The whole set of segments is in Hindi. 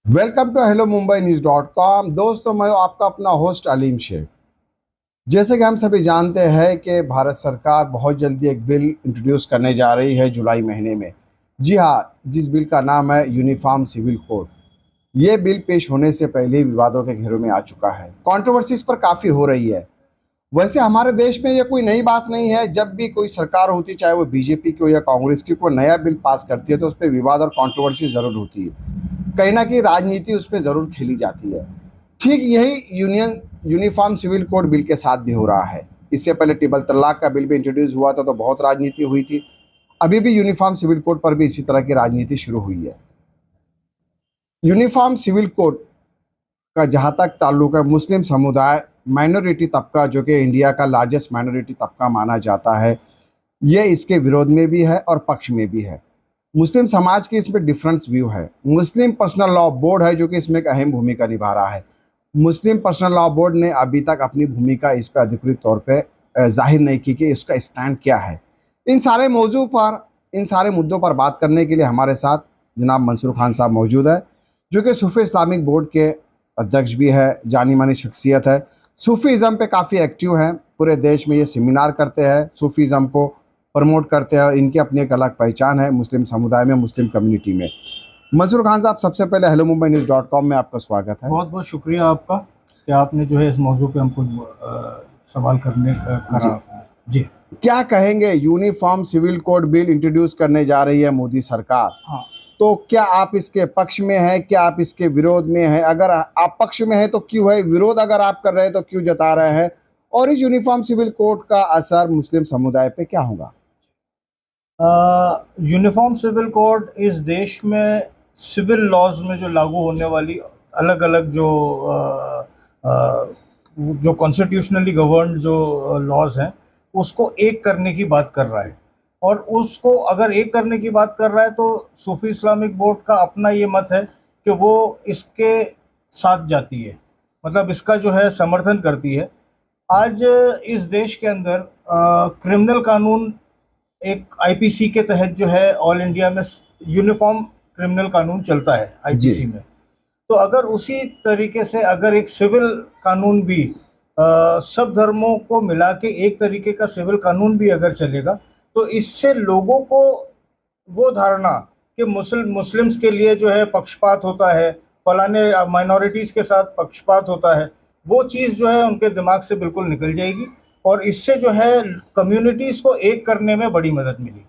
Welcome to Hello Mumbai News. दोस्तों, मैं हूं आपका अपना होस्ट अलीम शेख। जैसे कि हम सभी जानते हैं कि भारत सरकार बहुत जल्दी एक बिल इंट्रोड्यूस करने जा रही है जुलाई महीने में। जी हाँ, जिस बिल का नाम है यूनिफॉर्म सिविल कोड। ये बिल पेश होने से पहले ही विवादों के घेरों में आ चुका है। कंट्रोवर्सी इस पर काफ़ी हो रही है। वैसे हमारे देश में ये कोई नई बात नहीं है। जब भी कोई सरकार होती, चाहे वो बीजेपी की हो या कांग्रेस की, कोई नया बिल पास करती है तो उस पर विवाद और कंट्रोवर्सी ज़रूर होती है। कहीं ना कहीं राजनीति उस पर ज़रूर खेली जाती है। ठीक यही यूनिफॉर्म सिविल कोड बिल के साथ भी हो रहा है। इससे पहले ट्रिपल तलाक का बिल भी इंट्रोड्यूस हुआ था तो बहुत राजनीति हुई थी। अभी भी यूनिफॉर्म सिविल कोड पर भी इसी तरह की राजनीति शुरू हुई है। यूनिफॉर्म सिविल कोड का जहाँ तक ताल्लुक है, मुस्लिम समुदाय माइनॉरिटी तबका, जो कि इंडिया का लार्जेस्ट माइनॉरिटी तबका माना जाता है, ये इसके विरोध में भी है और पक्ष में भी है। मुस्लिम समाज की इसमें डिफरेंस व्यू है। मुस्लिम पर्सनल लॉ बोर्ड है जो कि इसमें एक अहम भूमिका निभा रहा है। मुस्लिम पर्सनल लॉ बोर्ड ने अभी तक अपनी भूमिका इस पर अधिकृत तौर पे जाहिर नहीं की कि इसका स्टैंड क्या है। इन सारे मौजू पर, इन सारे मुद्दों पर बात करने के लिए हमारे साथ जनाब मंसूर खान साहब मौजूद है, जो कि सूफी इस्लामिक बोर्ड के अध्यक्ष भी है, जानी मानी शख्सियत है। सूफीज़म पे काफ़ी एक्टिव हैं, पूरे देश में ये सेमिनार करते हैं, सूफीज़म को प्रमोट करते हैं और इनकी अपनी एक अलग पहचान है मुस्लिम समुदाय में, मुस्लिम कम्युनिटी में। मंसूर खान साहब, सबसे पहले हेलो मुंबई न्यूज़.com में आपका स्वागत है। बहुत बहुत शुक्रिया आपका कि आपने जो है इस मौजू पे हमको सवाल करने करा। जी क्या कहेंगे, uniform civil code bill introduce करने जा रही है मोदी सरकार, हाँ, तो क्या आप इसके पक्ष में हैं, क्या आप इसके विरोध में हैं? अगर आप पक्ष में हैं तो क्यों है, विरोध अगर आप कर रहे हैं तो क्यों जता रहे हैं, और इस यूनिफॉर्म सिविल कोड का असर मुस्लिम समुदाय पे क्या होगा? यूनिफॉर्म सिविल कोड इस देश में सिविल लॉज में जो लागू होने वाली अलग अलग जो कॉन्स्टिट्यूशनली गवर्नड जो लॉज हैं उसको एक करने की बात कर रहा है। और उसको अगर एक करने की बात कर रहा है तो सूफी इस्लामिक बोर्ड का अपना ये मत है कि वो इसके साथ जाती है, मतलब इसका जो है समर्थन करती है। आज इस देश के अंदर क्रिमिनल कानून एक आईपीसी के तहत जो है ऑल इंडिया में यूनिफॉर्म क्रिमिनल कानून चलता है आईपीसी में। तो अगर उसी तरीके से अगर एक सिविल कानून भी सब धर्मों को मिला के एक तरीके का सिविल कानून भी अगर चलेगा तो इससे लोगों को वो धारणा कि मुस्लिम्स के लिए जो है पक्षपात होता है, फलाने माइनॉरिटीज़ के साथ पक्षपात होता है, वो चीज़ जो है उनके दिमाग से बिल्कुल निकल जाएगी और इससे जो है कम्युनिटीज़ को एक करने में बड़ी मदद मिलेगी।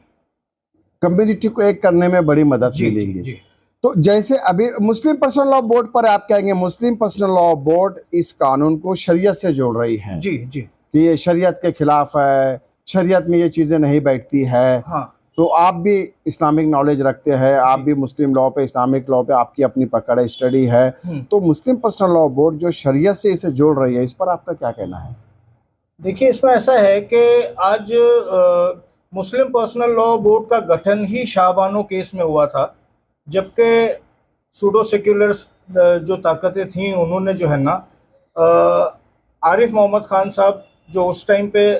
कम्युनिटी को एक करने में बड़ी मदद जी जी मिलेगी। जी। तो जैसे अभी मुस्लिम पर्सनल लॉ बोर्ड पर आप कहेंगे, मुस्लिम पर्सनल लॉ बोर्ड इस कानून को शरीयत से जोड़ रही है जी जी। कि ये शरीयत के खिलाफ है, शरीयत में ये चीज़ें नहीं बैठती है। हाँ तो आप भी इस्लामिक नॉलेज रखते हैं, आप जी। भी मुस्लिम लॉ पे, इस्लामिक लॉ पे आपकी अपनी पकड़ है, स्टडी है। तो मुस्लिम पर्सनल लॉ बोर्ड जो शरीयत से इसे जोड़ रही है, इस पर आपका क्या कहना है? देखिए, इसमें ऐसा है कि आज मुस्लिम पर्सनल लॉ बोर्ड का गठन ही शाहबानो केस में हुआ था, जबकि सूडो सेक्युलर्स जो ताकतें थीं उन्होंने जो है ना आरिफ मोहम्मद खान साहब जो उस टाइम पे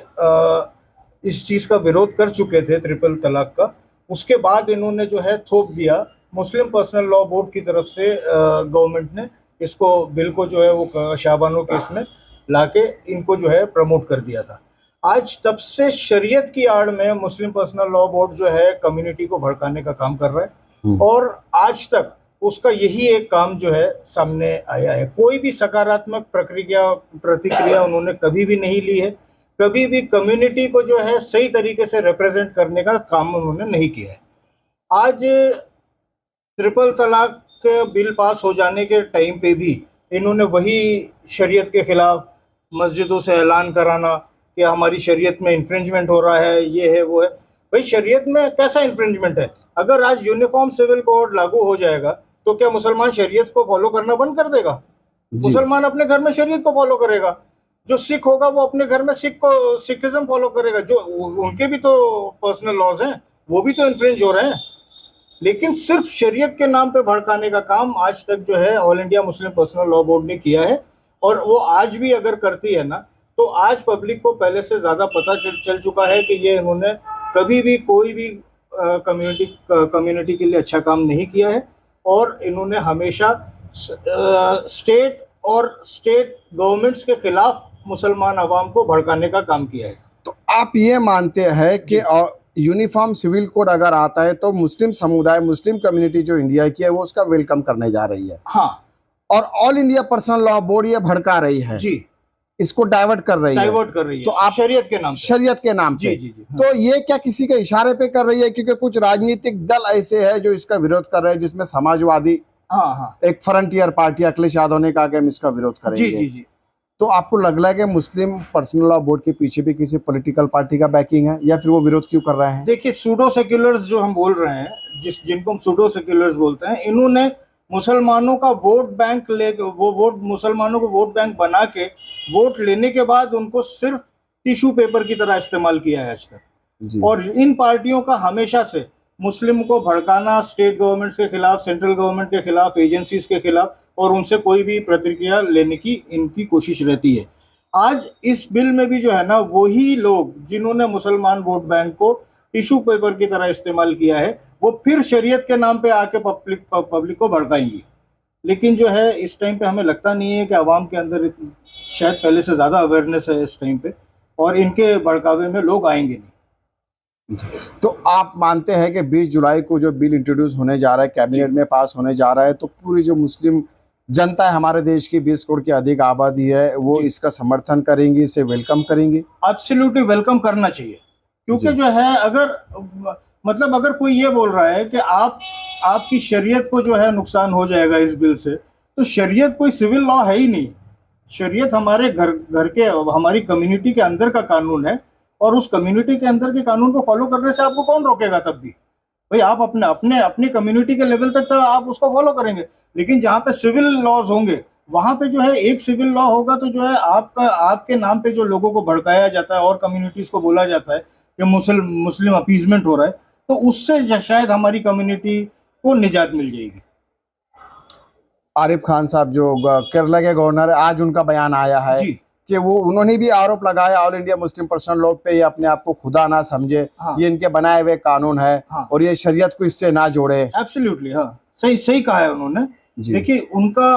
इस चीज़ का विरोध कर चुके थे ट्रिपल तलाक का, उसके बाद इन्होंने जो है थोप दिया मुस्लिम पर्सनल लॉ बोर्ड की तरफ से। गवर्नमेंट ने इसको बिल को जो है वो शाहबानो केस में लाके इनको जो है प्रमोट कर दिया था। आज तब से शरीयत की आड़ में मुस्लिम पर्सनल लॉ बोर्ड जो है कम्युनिटी को भड़काने का काम कर रहा है और आज तक उसका यही एक काम जो है सामने आया है। कोई भी सकारात्मक प्रतिक्रिया उन्होंने कभी भी नहीं ली है, कभी भी कम्युनिटी को जो है सही तरीके से रिप्रेजेंट करने का काम उन्होंने नहीं किया है। आज ट्रिपल तलाक के बिल पास हो जाने के टाइम पे भी इन्होंने वही शरीयत के खिलाफ मस्जिदों से ऐलान कराना कि हमारी शरीयत में इन्फ्रिंजमेंट हो रहा है, ये है वो है। भाई, शरीयत में कैसा इन्फ्रिंजमेंट है? अगर आज यूनिफॉर्म सिविल कोड लागू हो जाएगा तो क्या मुसलमान शरीयत को फॉलो करना बंद कर देगा? मुसलमान अपने घर में शरीयत को फॉलो करेगा। जो सिख होगा वो अपने घर में सिखिज्म फॉलो करेगा। जो उनके भी तो पर्सनल लॉज हैं, वो भी तो इन्फ्रिंज हो रहे हैं। लेकिन सिर्फ शरीयत के नाम पे भड़काने का काम आज तक जो है all India Muslim personal law board ने किया है और वो आज भी अगर करती है ना तो आज पब्लिक को पहले से ज़्यादा पता चल चुका है कि ये इन्होंने कभी भी कोई भी कम्युनिटी के लिए अच्छा काम नहीं किया है और इन्होंने हमेशा स्टेट और स्टेट गवर्नमेंट्स के खिलाफ मुसलमान अवाम को भड़काने का काम किया है। तो आप ये मानते हैं कि यूनिफॉर्म सिविल कोड अगर आता है तो मुस्लिम समुदाय, मुस्लिम कम्युनिटी जो इंडिया की है वो उसका वेलकम करने जा रही है, हाँ, और all India personal law board ये भड़का रही है जी, इसको डाइवर्ट कर रही है, तो आप शरीयत के नाम पे, शरीयत के नाम पे, जी, हाँ। तो ये क्या किसी के इशारे पे कर रही है? क्योंकि कुछ राजनीतिक दल ऐसे हैं जो इसका विरोध कर रहे हैं, जिसमें समाजवादी, हाँ, एक फ्रंटियर पार्टी अखिलेश यादव ने कहा कि हम इसका विरोध करेंगे। जी। तो आपको लग रहा है कि मुस्लिम पर्सनल लॉ बोर्ड के पीछे भी किसी पॉलिटिकल पार्टी का बैकिंग है, या फिर वो विरोध क्यों कर रहे हैं? देखिए, सूडो सेक्युलर्स जो हम बोल रहे हैं, जिनको हम सूडो सेक्युलर्स बोलते हैं, इन्होंने मुसलमानों का वोट बैंक मुसलमानों को वोट बैंक बना के वोट लेने के बाद उनको सिर्फ टिश्यू पेपर की तरह इस्तेमाल किया है आज तक। और इन पार्टियों का हमेशा से मुस्लिम को भड़काना, स्टेट गवर्नमेंट्स के खिलाफ, सेंट्रल गवर्नमेंट के खिलाफ, एजेंसीज के खिलाफ, और उनसे कोई भी प्रतिक्रिया लेने की इनकी कोशिश रहती है। आज इस बिल में भी जो है ना, वही लोग जिन्होंने मुसलमान वोट बैंक को टिश्यू पेपर की तरह इस्तेमाल किया है, वो फिर शरीयत के नाम पे आके पब्लिक को भड़काएंगी। लेकिन जो है, इस टाइम पे हमें लगता नहीं है कि आवाम के अंदर शायद पहले से ज़्यादा अवेयरनेस है इस टाइम पे, और इनके भड़कावे में लोग आएंगे नहीं। तो आप मानते हैं कि 20 जुलाई को जो बिल इंट्रोड्यूस होने जा रहा है, कैबिनेट में पास होने जा रहा है, तो पूरी जो मुस्लिम जनता है हमारे देश की, 20 करोड़ की अधिक आबादी है, वो इसका समर्थन करेंगी, इसे वेलकम करेंगी? एब्सोल्युटली वेलकम करना चाहिए, क्योंकि जो है, अगर कोई ये बोल रहा है कि आपकी शरीयत को जो है नुकसान हो जाएगा इस बिल से, तो शरीयत कोई सिविल लॉ है ही नहीं। शरीयत हमारे घर के, हमारी कम्युनिटी के अंदर का कानून है, और उस कम्युनिटी के अंदर के कानून को फॉलो करने से आपको कौन रोकेगा? तब भी भाई, आप अपनी कम्युनिटी के लेवल तक तो आप उसको फॉलो करेंगे, लेकिन जहाँ पे सिविल लॉज होंगे, वहां पे जो है एक सिविल लॉ होगा, तो जो है आपके नाम पे जो लोगों को भड़काया जाता है और कम्युनिटीज को बोला जाता है कि मुस्लिम अपीजमेंट हो रहा है, तो उससे शायद हमारी कम्युनिटी को निजात मिल जाएगी। आरिफ खान साहब जो केरला के गवर्नर है, आज उनका बयान आया है कि उन्होंने भी आरोप लगाया all India Muslim personal law पे, ये अपने आप को खुदा ना समझे, ये इनके बनाए हुए कानून है, और ये शरीयत को इससे ना जोड़े। एब्सोल्युटली, हाँ, सही कहा है उन्होंने। देखिए, उनका,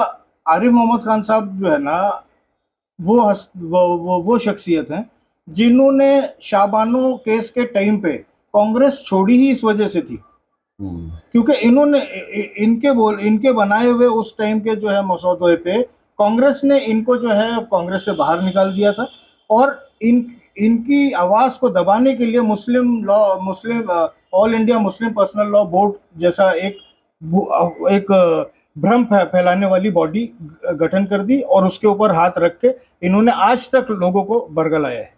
आरिफ मोहम्मद खान साहब जो है ना, वो शख्सियत है जिन्होंने शाबानो केस के टाइम पे कांग्रेस छोड़ी ही इस वजह से थी, क्योंकि इनके बनाए हुए उस टाइम के जो है मसौदे पे कांग्रेस ने इनको जो है कांग्रेस से बाहर निकाल दिया था, और इनकी आवाज को दबाने के लिए all India Muslim personal law board जैसा एक भ्रम फैलाने वाली बॉडी गठन कर दी, और उसके ऊपर हाथ रख के इन्होंने आज तक लोगों को बरगलाया है।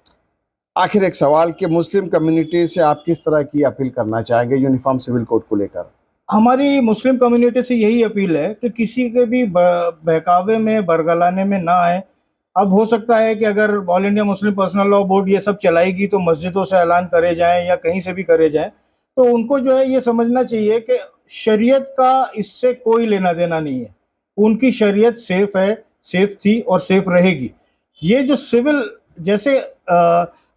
आखिर एक सवाल कि मुस्लिम कम्युनिटी से आप किस तरह की अपील करना चाहेंगे यूनिफॉर्म सिविल कोड को लेकर? हमारी मुस्लिम कम्युनिटी से यही अपील है कि किसी के भी बहकावे में, बरगलाने में ना आए। अब हो सकता है कि अगर all India Muslim personal law board ये सब चलाएगी तो मस्जिदों से ऐलान करे जाएं या कहीं से भी करे जाएं, तो उनको जो है ये समझना चाहिए कि शरीयत का इससे कोई लेना देना नहीं है। उनकी शरीयत सेफ है, सेफ थी और सेफ रहेगी। ये जो सिविल, जैसे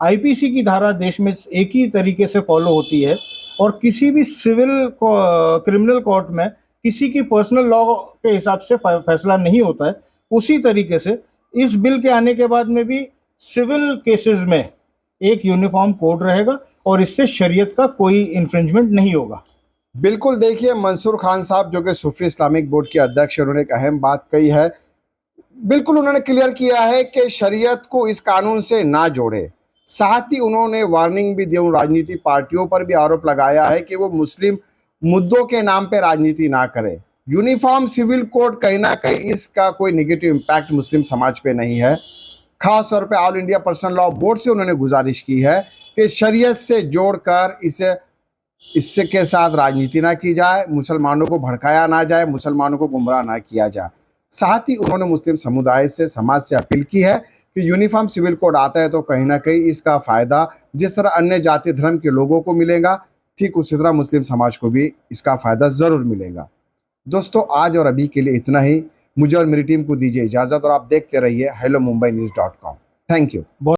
आईपीसी की धारा देश में एक ही तरीके से फॉलो होती है, और किसी भी क्रिमिनल कोर्ट में किसी की पर्सनल लॉ के हिसाब से फैसला नहीं होता है, उसी तरीके से इस बिल के आने के बाद में भी सिविल केसेस में एक यूनिफॉर्म कोड रहेगा, और इससे शरीयत का कोई इन्फ्रिंजमेंट नहीं होगा। बिल्कुल, देखिए, मंसूर खान साहब जो कि सूफी इस्लामिक बोर्ड के अध्यक्ष, उन्होंने एक अहम बात कही है। बिल्कुल उन्होंने क्लियर किया है कि शरीयत को इस कानून से ना जोड़े। साथ ही उन्होंने वार्निंग भी दी, राजनीतिक पार्टियों पर भी आरोप लगाया है कि वो मुस्लिम मुद्दों के नाम पे राजनीति ना करे। यूनिफॉर्म सिविल कोड कहीं ना कहीं इसका कोई नेगेटिव इम्पैक्ट मुस्लिम समाज पे नहीं है। खास तौर पे all India personal law board से उन्होंने गुजारिश की है कि शरीयत से जोड़कर इससे के साथ राजनीति ना की जाए, मुसलमानों को भड़काया ना जाए, मुसलमानों को गुमराह ना किया जाए। साथ ही उन्होंने मुस्लिम समुदाय से, समाज से अपील की है कि यूनिफॉर्म सिविल कोड आता है तो कहीं ना कहीं इसका फ़ायदा जिस तरह अन्य जाति धर्म के लोगों को मिलेगा, ठीक उसी तरह मुस्लिम समाज को भी इसका फ़ायदा ज़रूर मिलेगा। दोस्तों, आज और अभी के लिए इतना ही। मुझे और मेरी टीम को दीजिए इजाज़त, और आप देखते रहिए hellomumbainews.com। Thank you.